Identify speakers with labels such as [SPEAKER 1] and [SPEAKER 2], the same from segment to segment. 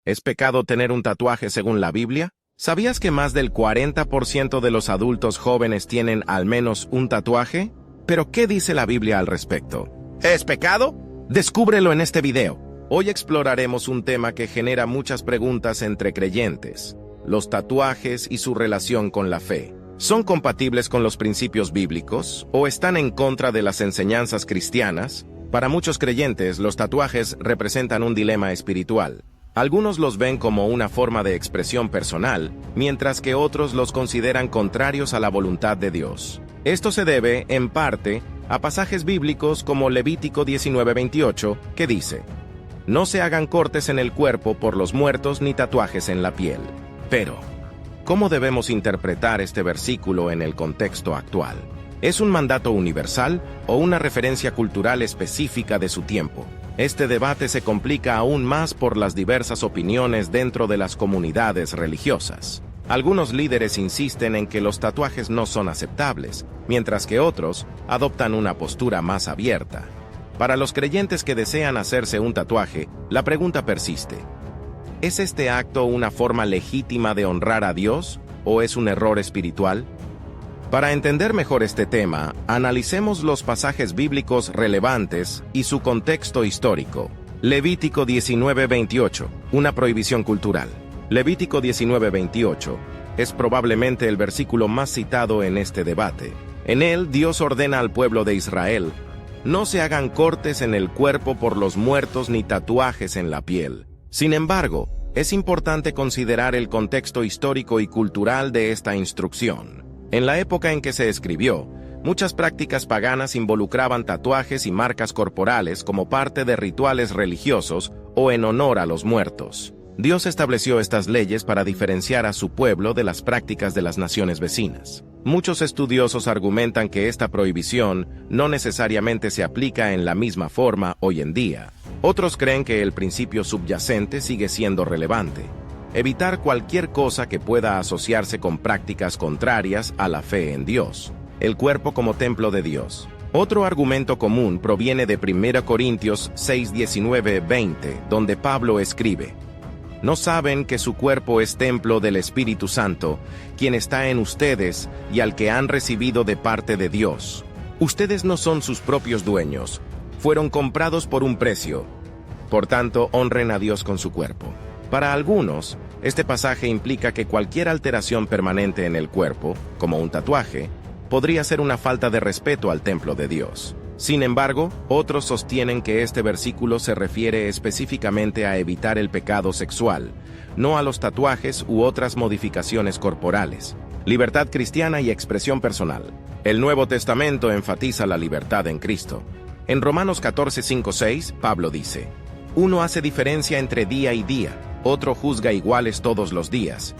[SPEAKER 1] ¿Es pecado tener un tatuaje según la Biblia? ¿Sabías que más del 40% de los adultos jóvenes tienen al menos un tatuaje? ¿Pero qué dice la Biblia al respecto? ¿Es pecado? Descúbrelo en este video. Hoy exploraremos un tema que genera muchas preguntas entre creyentes: los tatuajes y su relación con la fe. ¿Son compatibles con los principios bíblicos o están en contra de las enseñanzas cristianas? Para muchos creyentes, los tatuajes representan un dilema espiritual. Algunos los ven como una forma de expresión personal, mientras que otros los consideran contrarios a la voluntad de Dios. Esto se debe, en parte, a pasajes bíblicos como Levítico 19:28, que dice: «No se hagan cortes en el cuerpo por los muertos ni tatuajes en la piel». Pero, ¿cómo debemos interpretar este versículo en el contexto actual? ¿Es un mandato universal o una referencia cultural específica de su tiempo? Este debate se complica aún más por las diversas opiniones dentro de las comunidades religiosas. Algunos líderes insisten en que los tatuajes no son aceptables, mientras que otros adoptan una postura más abierta. Para los creyentes que desean hacerse un tatuaje, la pregunta persiste: ¿es este acto una forma legítima de honrar a Dios o es un error espiritual? Para entender mejor este tema, analicemos los pasajes bíblicos relevantes y su contexto histórico. Levítico 19:28, una prohibición cultural. Levítico 19:28 es probablemente el versículo más citado en este debate. En él, Dios ordena al pueblo de Israel: no se hagan cortes en el cuerpo por los muertos ni tatuajes en la piel. Sin embargo, es importante considerar el contexto histórico y cultural de esta instrucción. En la época en que se escribió, muchas prácticas paganas involucraban tatuajes y marcas corporales como parte de rituales religiosos o en honor a los muertos. Dios estableció estas leyes para diferenciar a su pueblo de las prácticas de las naciones vecinas. Muchos estudiosos argumentan que esta prohibición no necesariamente se aplica en la misma forma hoy en día. Otros creen que el principio subyacente sigue siendo relevante: evitar cualquier cosa que pueda asociarse con prácticas contrarias a la fe en Dios, el cuerpo como templo de Dios. Otro argumento común proviene de 1 Corintios 6:19-20, donde Pablo escribe: ¿no saben que su cuerpo es templo del Espíritu Santo, quien está en ustedes y al que han recibido de parte de Dios? Ustedes no son sus propios dueños, fueron comprados por un precio. Por tanto, honren a Dios con su cuerpo. Para algunos, este pasaje implica que cualquier alteración permanente en el cuerpo, como un tatuaje, podría ser una falta de respeto al templo de Dios. Sin embargo, otros sostienen que este versículo se refiere específicamente a evitar el pecado sexual, no a los tatuajes u otras modificaciones corporales. Libertad cristiana y expresión personal. El Nuevo Testamento enfatiza la libertad en Cristo. En Romanos 14:5-6, Pablo dice: «Uno hace diferencia entre día y día, otro juzga iguales todos los días.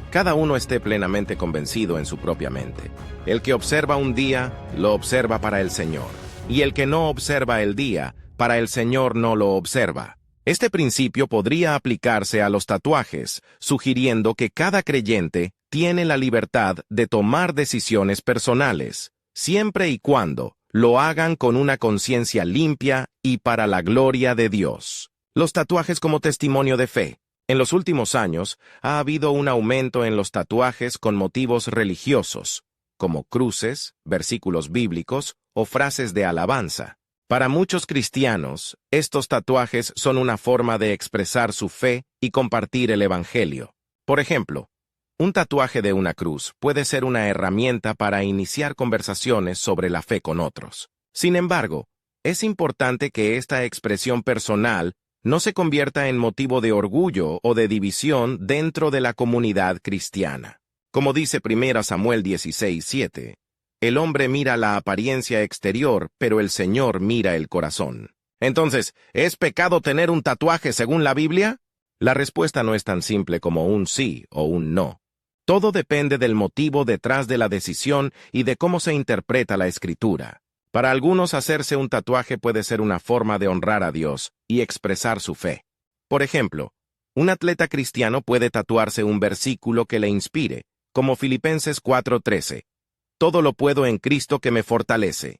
[SPEAKER 1] Cada uno esté plenamente convencido en su propia mente. El que observa un día, lo observa para el Señor, y el que no observa el día, para el Señor no lo observa». Este principio podría aplicarse a los tatuajes, sugiriendo que cada creyente tiene la libertad de tomar decisiones personales, siempre y cuando lo hagan con una conciencia limpia y para la gloria de Dios. Los tatuajes como testimonio de fe. En los últimos años, ha habido un aumento en los tatuajes con motivos religiosos, como cruces, versículos bíblicos o frases de alabanza. Para muchos cristianos, estos tatuajes son una forma de expresar su fe y compartir el Evangelio. Por ejemplo, un tatuaje de una cruz puede ser una herramienta para iniciar conversaciones sobre la fe con otros. Sin embargo, es importante que esta expresión personal no se convierta en motivo de orgullo o de división dentro de la comunidad cristiana. Como dice 1 Samuel 16:7, el hombre mira la apariencia exterior, pero el Señor mira el corazón. Entonces, ¿es pecado tener un tatuaje según la Biblia? La respuesta no es tan simple como un sí o un no. Todo depende del motivo detrás de la decisión y de cómo se interpreta la Escritura. Para algunos, hacerse un tatuaje puede ser una forma de honrar a Dios y expresar su fe. Por ejemplo, un atleta cristiano puede tatuarse un versículo que le inspire, como Filipenses 4:13. Todo lo puedo en Cristo que me fortalece.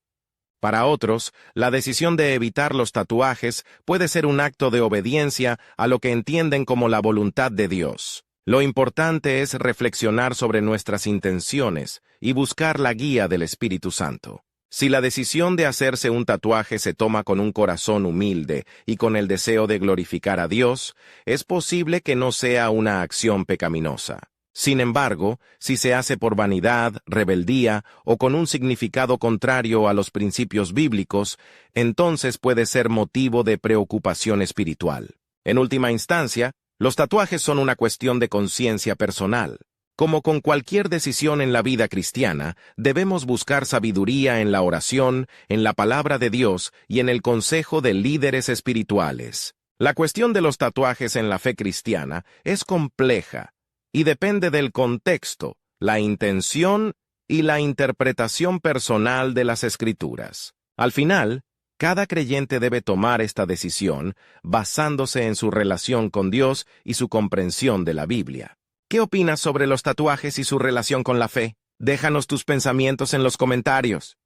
[SPEAKER 1] Para otros, la decisión de evitar los tatuajes puede ser un acto de obediencia a lo que entienden como la voluntad de Dios. Lo importante es reflexionar sobre nuestras intenciones y buscar la guía del Espíritu Santo. Si la decisión de hacerse un tatuaje se toma con un corazón humilde y con el deseo de glorificar a Dios, es posible que no sea una acción pecaminosa. Sin embargo, si se hace por vanidad, rebeldía o con un significado contrario a los principios bíblicos, entonces puede ser motivo de preocupación espiritual. En última instancia, los tatuajes son una cuestión de conciencia personal. Como con cualquier decisión en la vida cristiana, debemos buscar sabiduría en la oración, en la palabra de Dios y en el consejo de líderes espirituales. La cuestión de los tatuajes en la fe cristiana es compleja y depende del contexto, la intención y la interpretación personal de las Escrituras. Al final, cada creyente debe tomar esta decisión basándose en su relación con Dios y su comprensión de la Biblia. ¿Qué opinas sobre los tatuajes y su relación con la fe? Déjanos tus pensamientos en los comentarios.